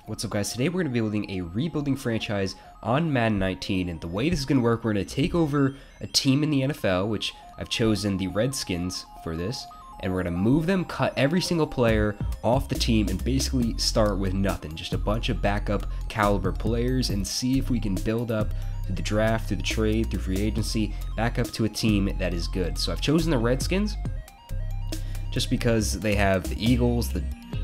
What's up, guys? Today we're going to be building a rebuilding franchise on Madden 19, and the way this is going to work, we're going to take over a team in the NFL, which I've chosen the Redskins for this, and we're going to move them, cut every single player off the team, and basically start with nothing, just a bunch of backup caliber players, and see if we can build up through the draft, through the trade, through free agency, back up to a team that is good. So I've chosen the Redskins just because they have the Eagles,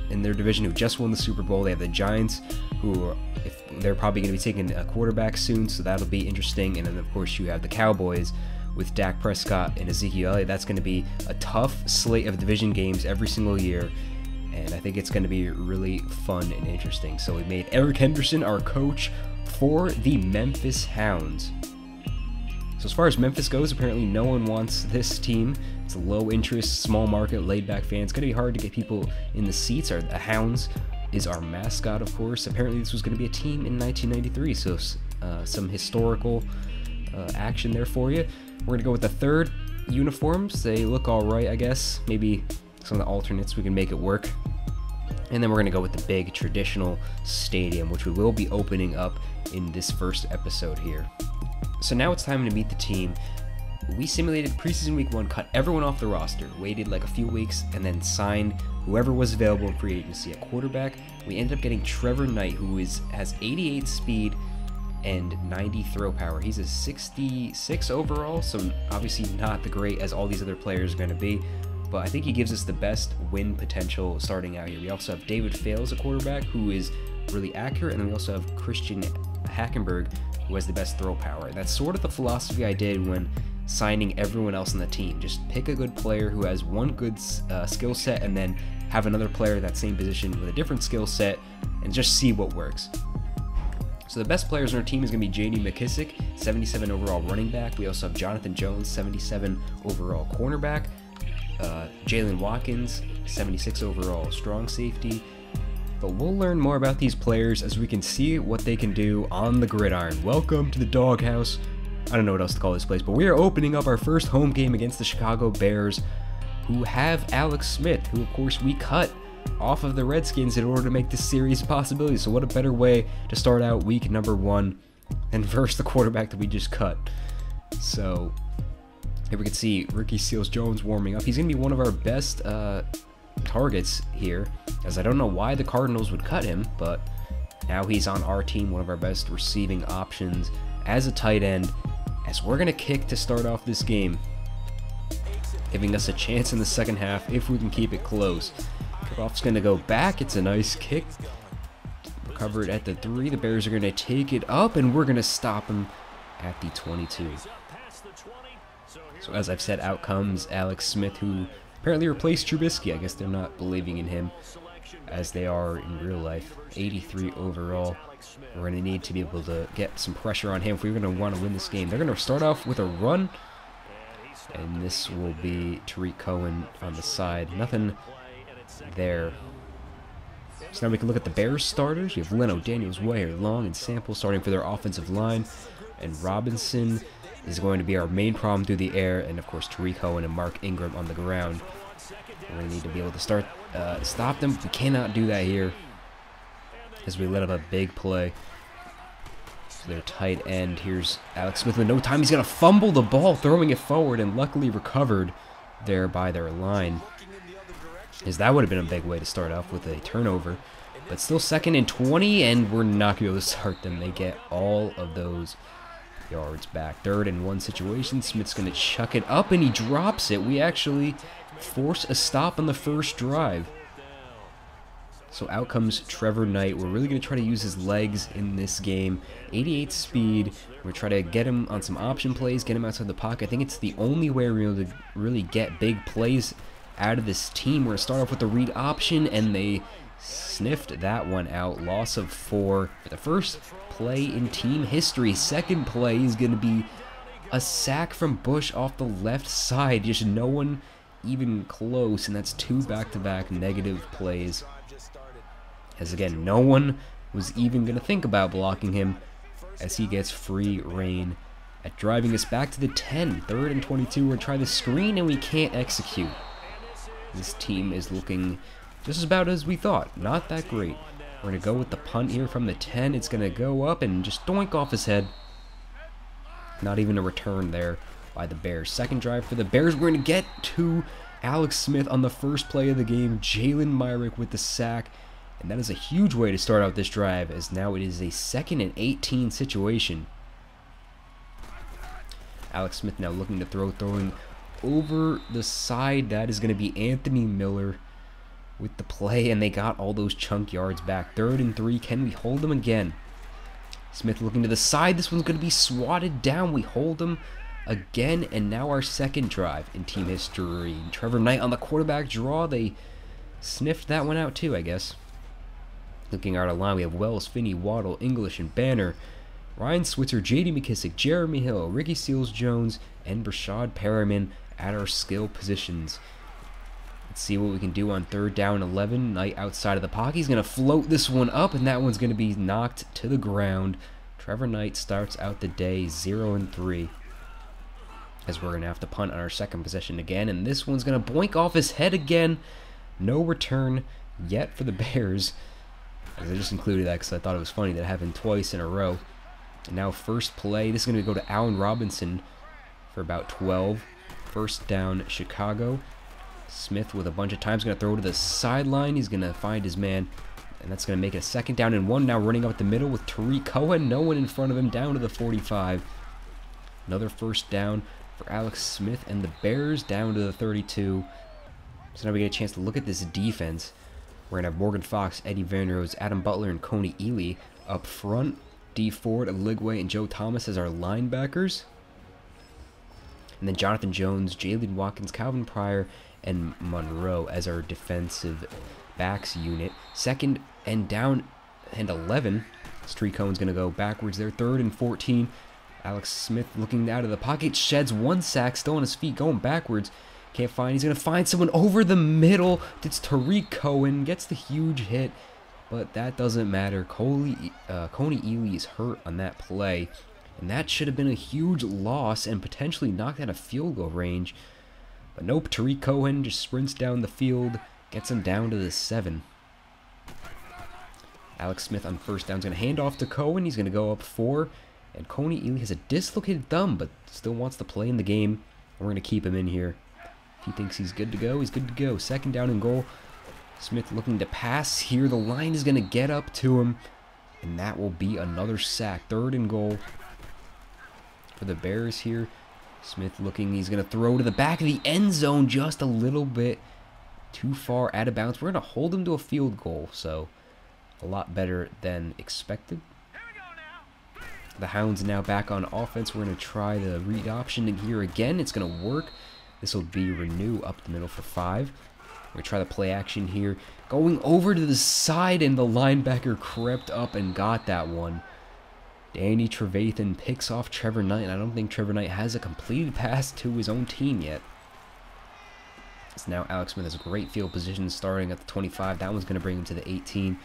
in their division, who just won the Super Bowl. They have the Giants, who they're probably going to be taking a quarterback soon, so that'll be interesting. And then, of course, you have the Cowboys with Dak Prescott and Ezekiel Elliott. That's going to be a tough slate of division games every single year, and I think it's going to be really fun and interesting. So we made Eric Henderson our coach for the Memphis Hounds. So as far as Memphis goes, apparently no one wants this team. It's a low interest, small market, laid back fan. It's going to be hard to get people in the seats. The Hounds is our mascot, of course. Apparently this was going to be a team in 1993, so some historical action there for you. We're going to go with the third uniforms. They look all right, I guess. Maybe some of the alternates, we can make it work. And then we're going to go with the big traditional stadium, which we will be opening up in this first episode here. So now it's time to meet the team. We simulated preseason week 1, cut everyone off the roster, waited like a few weeks, and then signed whoever was available in free agency at quarterback. We ended up getting Trevor Knight, who has 88 speed and 90 throw power. He's a 66 overall, so obviously not the great as all these other players are going to be, but I think he gives us the best win potential starting out here. We also have David Fales, a quarterback, who is really accurate, and then we also have Christian Hackenberg, who has the best throw power. And that's sort of the philosophy I did when signing everyone else on the team. Just pick a good player who has one good skill set, and then have another player that same position with a different skill set, and just see what works. So the best players on our team is going to be J.D. McKissick, 77 overall running back. We also have Jonathan Jones, 77 overall cornerback. Jaylen Watkins, 76 overall strong safety. But we'll learn more about these players as we can see what they can do on the gridiron. Welcome to the doghouse. I don't know what else to call this place, but we are opening up our first home game against the Chicago Bears, who have Alex Smith, who of course we cut off of the Redskins in order to make this series a possibility. So what a better way to start out week number 1 than versus the quarterback that we just cut. So here we can see Ricky Seals-Jones warming up. He's going to be one of our best targets here, as I don't know why the Cardinals would cut him, but now he's on our team, one of our best receiving options as a tight end, as we're going to kick to start off this game, giving us a chance in the second half if we can keep it close. Kickoff's going to go back. It's a nice kick. Recovered at the 3. The Bears are going to take it up, and we're going to stop him at the 22. So as I've said, out comes Alex Smith, who apparently replaced Trubisky. I guess they're not believing in him as they are in real life. 83 overall. We're going to need to be able to get some pressure on him if we're going to want to win this game. They're going to start off with a run, and this will be Tariq Cohen on the side. Nothing there. So now we can look at the Bears starters. You have Leno, Daniels, Ware, Long, and Sample starting for their offensive line, and Robinson is going to be our main problem through the air, and of course Tariq Cohen and Mark Ingram on the ground. We're going to need to be able to stop them. We cannot do that here, as we let up a big play. So their tight end, here's Alex Smith with no time. He's going to fumble the ball, throwing it forward, and luckily recovered there by their line, as that would have been a big way to start off with a turnover. But still 2nd and 20, and we're not going to be able to start them. They get all of those yards back. 3rd and 1 situation. Smith's going to chuck it up, and he drops it. We actually force a stop on the first drive. So out comes Trevor Knight. We're really going to try to use his legs in this game. 88 speed. We're going to try to get him on some option plays, get him outside the pocket. I think it's the only way we're able to really get big plays out of this team. We're going to start off with the read option, and they sniffed that one out. Loss of 4. The first play in team history. Second play is going to be a sack from Bush off the left side. Just no one even close, and that's 2 back-to-back negative plays. As again, no one was even going to think about blocking him, as he gets free reign at driving us back to the 10. 3rd and 22. We're going to try the screen, and we can't execute. This team is looking just about as we thought. Not that great. We're going to go with the punt here from the 10. It's going to go up and just doink off his head. Not even a return there by the Bears. Second drive for the Bears. We're going to get to Alex Smith on the first play of the game. Jalen Myrick with the sack. And that is a huge way to start out this drive, as now it is a 2nd and 18 situation. Alex Smith now looking to throw, throwing over the side. That is going to be Anthony Miller with the play, and they got all those chunk yards back. 3rd and 3. Can we hold them again? Smith looking to the side. This one's going to be swatted down. We hold them again, and now our 2nd drive in team history. Trevor Knight on the quarterback draw. They sniffed that one out too, I guess. Looking at our line, we have Wells, Finney, Waddle, English, and Banner. Ryan Switzer, J.D. McKissick, Jeremy Hill, Ricky Seals-Jones, and Brashad Perriman at our skill positions. Let's see what we can do on 3rd down 11. Knight outside of the pocket. He's going to float this one up, and that one's going to be knocked to the ground. Trevor Knight starts out the day 0 and 3. As we're going to have to punt on our 2nd possession again, and this one's going to boink off his head again. No return yet for the Bears. As I just included that because I thought it was funny that it happened twice in a row. And now first play. This is going to go to Allen Robinson for about 12. 1st down, Chicago. Smith with a bunch of times going to throw to the sideline. He's going to find his man, and that's going to make it a 2nd down and 1. Now running up the middle with Tariq Cohen. No one in front of him, down to the 45. Another 1st down for Alex Smith and the Bears, down to the 32. So now we get a chance to look at this defense. We're going to have Morgan Fox, Eddie Vanderose, Adam Butler, and Coney Ely up front. D. Ford, Oligwe, and Joe Thomas as our linebackers. And then Jonathan Jones, Jaylen Watkins, Calvin Pryor, and Monroe as our defensive backs unit. 2nd and down and 11. Street Cohen's going to go backwards there. 3rd and 14. Alex Smith looking out of the pocket. Sheds 1 sack. Still on his feet. Going backwards. Can't find. He's going to find someone over the middle. It's Tariq Cohen. Gets the huge hit. But that doesn't matter. Coney Ely is hurt on that play. And that should have been a huge loss and potentially knocked out of field goal range. But nope, Tariq Cohen just sprints down the field. Gets him down to the 7. Alex Smith on 1st down is going to hand off to Cohen. He's going to go up 4. And Coney Ely has a dislocated thumb, but still wants to play in the game. We're going to keep him in here. If he thinks he's good to go, he's good to go. 2nd down and goal. Smith looking to pass here. The line is going to get up to him, and that will be another sack. 3rd and goal for the Bears here. Smith looking, he's going to throw to the back of the end zone just a little bit too far out of bounds. We're going to hold him to a field goal, so a lot better than expected. The Hounds now back on offense. We're going to try the read option here again. It's going to work. This will be renew up the middle for 5. We're going to try the play action here. Going over to the side, and the linebacker crept up and got that one. Danny Trevathan picks off Trevor Knight, and I don't think Trevor Knight has a completed pass to his own team yet. So now Alex Smith has a great field position starting at the 25. That one's going to bring him to the 18.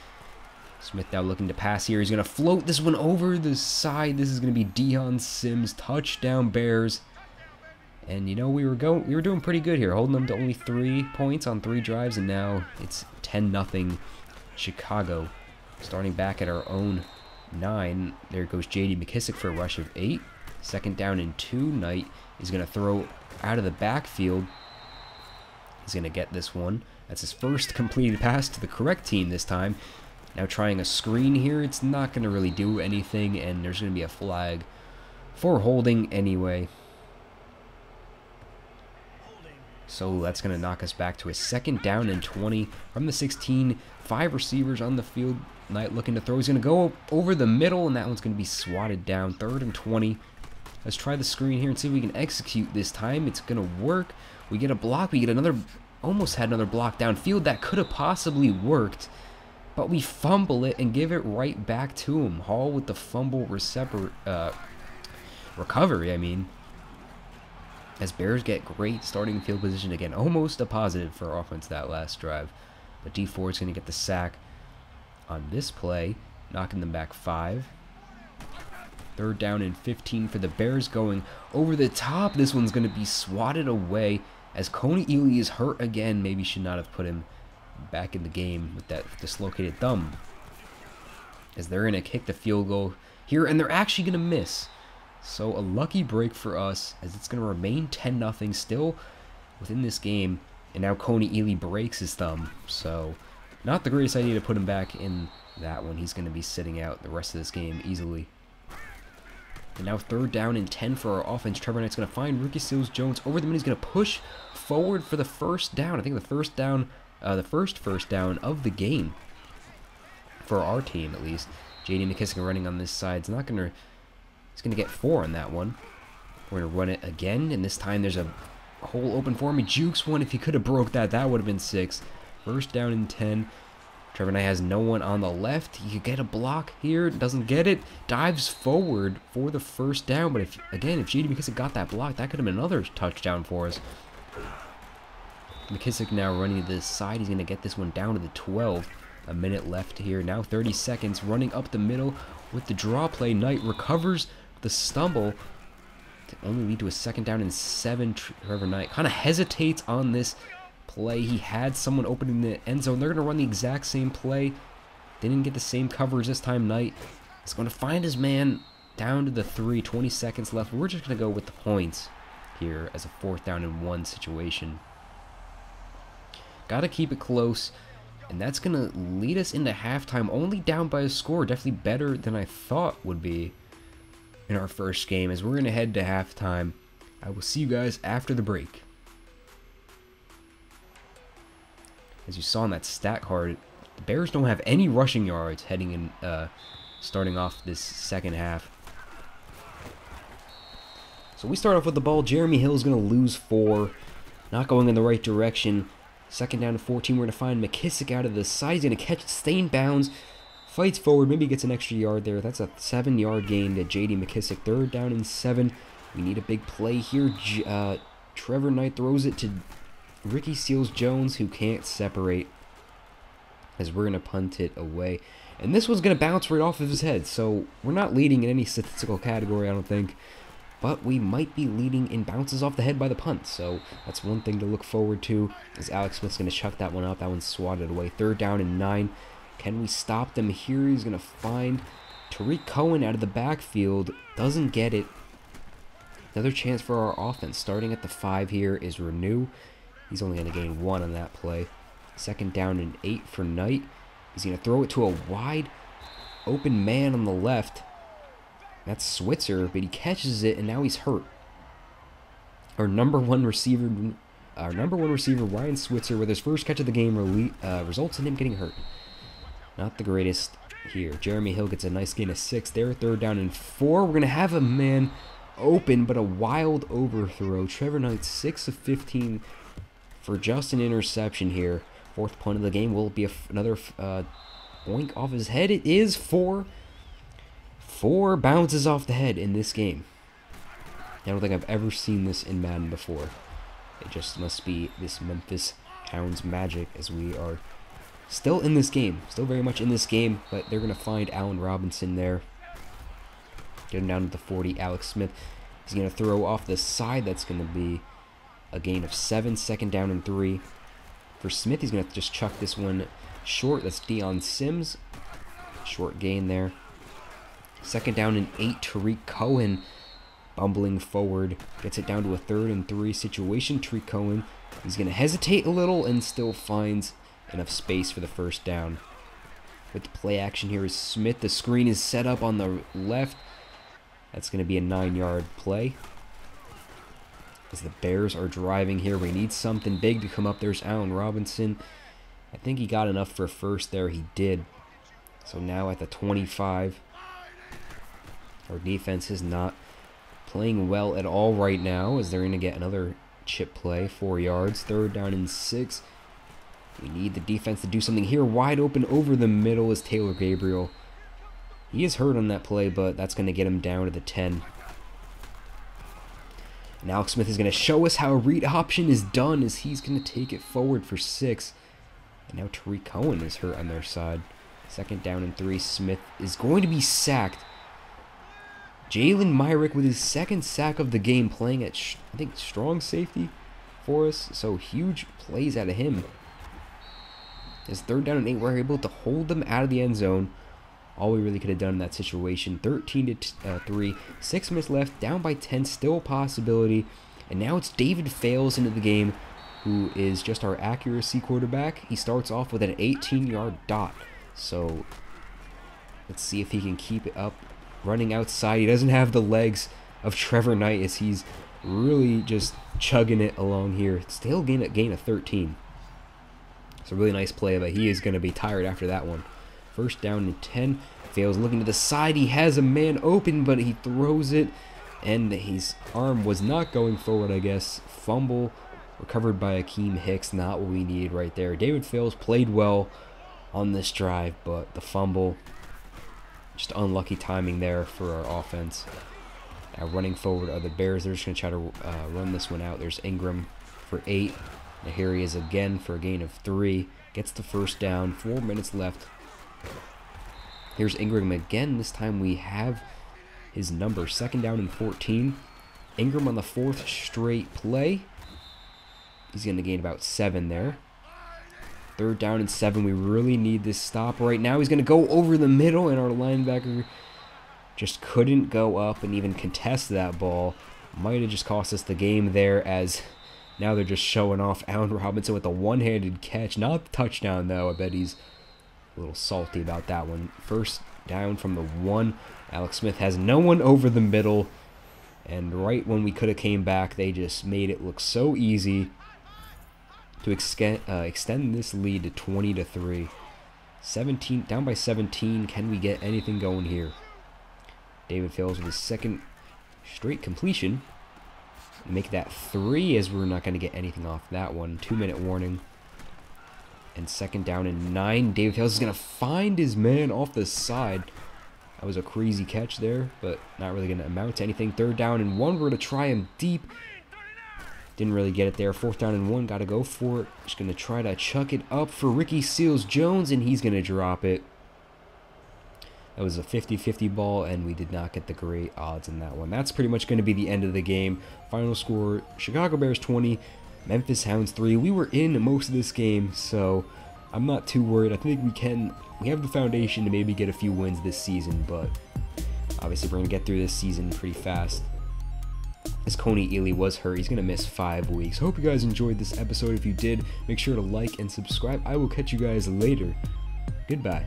Smith now looking to pass here. He's going to float this one over the side. This is going to be Deion Sims. Touchdown Bears. And you know, we were doing pretty good here, holding them to only 3 points on 3 drives, and now it's 10-0 Chicago. Starting back at our own 9. There goes J.D. McKissick for a rush of 8. 2nd down and 2. Knight is going to throw out of the backfield. He's going to get this one. That's his first completed pass to the correct team this time. Now trying a screen here. It's not going to really do anything, and there's going to be a flag for holding anyway. So that's going to knock us back to a 2nd down and 20 from the 16. 5 receivers on the field. Knight looking to throw. He's going to go over the middle, and that one's going to be swatted down. 3rd and 20. Let's try the screen here and see if we can execute this time. It's going to work. We get a block. We get another, almost had another block downfield. That could have possibly worked, but we fumble it and give it right back to him. Hall with the fumble recovery, I mean. As Bears get great starting field position again. Almost a positive for offense that last drive. But D. Ford's going to get the sack on this play, knocking them back 5. 3rd down and 15 for the Bears, going over the top. This one's going to be swatted away as Coney Ely is hurt again. Maybe should not have put him back in the game with that dislocated thumb. as they're going to kick the field goal here, and they're actually going to miss. So a lucky break for us, as it's going to remain 10-0 still within this game. And now Coney Ely breaks his thumb, so not the greatest idea to put him back in that one. He's going to be sitting out the rest of this game easily. And now 3rd down and 10 for our offense. Trevor Knight's going to find Ricky Seals-Jones over the middle. He's going to push forward for the first down. I think the first first down of the game for our team, at least. J.D. McKissick running on this side. He's going to get 4 on that one. We're going to run it again, and this time there's a hole open for him. He jukes one. If he could have broke that, that would have been 6. 1st down and 10. Trevor Knight has no one on the left. He could get a block here. Doesn't get it. Dives forward for the 1st down. But if J.D. McKissick got that block, that could have been another touchdown for us. McKissick now running to this side. He's going to get this one down to the 12. A minute left here. Now 30 seconds. Running up the middle with the draw play. Knight recovers the stumble to only lead to a 2nd down and 7. Trevor Knight kind of hesitates on this play. He had someone open in the end zone. They're going to run the exact same play. Didn't get the same coverage this time. Knight is going to find his man down to the 3. 20 seconds left. We're just going to go with the points here as a 4th down and 1 situation. Got to keep it close, and that's going to lead us into halftime. Only down by a score. Definitely better than I thought would be in our first game, as we're going to head to halftime. I will see you guys after the break. As you saw in that stat card, the Bears don't have any rushing yards heading in, starting off this second half. So we start off with the ball. Jeremy Hill is going to lose 4, not going in the right direction. 2nd down and 14. We're going to find McKissick out of the side. He's going to catch it, stay in bounds, fights forward, maybe gets an extra yard there. That's a 7-yard gain to J.D. McKissick. 3rd down and 7. We need a big play here. Trevor Knight throws it to Ricky Seals-Jones, who can't separate, as we're going to punt it away. And this one's going to bounce right off of his head, so we're not leading in any statistical category, I don't think. But we might be leading in bounces off the head by the punt, so that's one thing to look forward to, as Alex Smith's going to chuck that one up. That one's swatted away. 3rd down and 9. Can we stop them here? He's going to find Tariq Cohen out of the backfield. Doesn't get it. Another chance for our offense. Starting at the 5 here is Renew. He's only going to gain 1 on that play. 2nd down and 8 for Knight. He's going to throw it to a wide open man on the left. That's Switzer, but he catches it, and now he's hurt. Our number one receiver, Ryan Switzer, with his first catch of the game, results in him getting hurt. Not the greatest here. Jeremy Hill gets a nice gain of 6 there. 3rd down and 4. We're going to have a man open, but a wild overthrow. Trevor Knight, 6 of 15 for just an interception here. 4th punt of the game. Will it be another boink off his head? It is 4. 4 bounces off the head in this game. I don't think I've ever seen this in Madden before. It just must be this Memphis Hounds magic, as we are still in this game. Still very much in this game, but they're going to find Allen Robinson there. Get him down to the 40. Alex Smith is going to throw off the side. That's going to be a gain of 7. 2nd down and 3. For Smith, he's going to just chuck this one short. That's Deion Sims. Short gain there. 2nd down and 8. Tariq Cohen bumbling forward. Gets it down to a 3rd and 3 situation. Tariq Cohen, he's going to hesitate a little and still finds enough space for the 1st down. With the play action here is Smith. The screen is set up on the left. That's going to be a 9-yard play. As the Bears are driving here, we need something big to come up. There's Allen Robinson. I think he got enough for 1st there. He did. So now at the 25. Our defense is not playing well at all right now, as they're going to get another chip play. 4 yards. 3rd down and 6. We need the defense to do something here. Wide open over the middle is Taylor Gabriel. He is hurt on that play, but that's going to get him down to the 10. And Alex Smith is going to show us how a read option is done, as he's going to take it forward for 6. And now Tariq Cohen is hurt on their side. 2nd down and 3. Smith is going to be sacked. Jalen Myrick with his 2nd sack of the game, playing at, I think, strong safety for us. So huge plays out of him. His 3rd down and 8, we're able to hold them out of the end zone. all we really could have done in that situation. 13-3, 6 minutes left, down by 10, still a possibility. And now it's David Fales into the game, who is just our accuracy quarterback. He starts off with an 18-yard dot. So let's see if he can keep it up. Running outside, he doesn't have the legs of Trevor Knight as he's really just chugging it along here. Still gain a 13. It's a really nice play, but he is going to be tired after that one. First down and 10. Fales looking to the side. He has a man open, but he throws it, and his arm was not going forward, I guess. Fumble recovered by Akeem Hicks. Not what we needed right there. David Fales played well on this drive, but the fumble, just unlucky timing there for our offense. Now running forward are the Bears. They're just going to try to run this one out. There's Ingram for 8. Now here he is again for a gain of 3. Gets the first down. 4 minutes left. Here's Ingram again. This time we have his number. 2nd down and 14. Ingram on the 4th straight play. He's going to gain about 7 there. 3rd down and 7. We really need this stop right now. He's going to go over the middle, and our linebacker just couldn't go up and even contest that ball. Might have just cost us the game there, as now they're just showing off Allen Robinson with a one-handed catch. Not the touchdown, though. I bet he's a little salty about that one. 1st down from the 1. Alex Smith has no one over the middle, and right when we could have came back, they just made it look so easy to extend this lead to 20-3. 17 down by 17. Can we get anything going here? David Fales with his 2nd straight completion. Make that 3, as we're not going to get anything off that one. 2-minute warning. And 2nd down and 9. David Fales is going to find his man off the side. That was a crazy catch there, but not really going to amount to anything. 3rd down and 1. We're going to try him deep. Didn't really get it there. 4th down and 1. Got to go for it. Just going to try to chuck it up for Ricky Seals-Jones, and he's going to drop it. That was a 50-50 ball, and we did not get the great odds in that one. That's pretty much going to be the end of the game. Final score, Chicago Bears 20, Memphis Hounds 3. We were in most of this game, so I'm not too worried. I think we have the foundation to maybe get a few wins this season, but obviously we're going to get through this season pretty fast. As Coney Ely was hurt, he's going to miss 5 weeks. Hope you guys enjoyed this episode. If you did, make sure to like and subscribe. I will catch you guys later. Goodbye.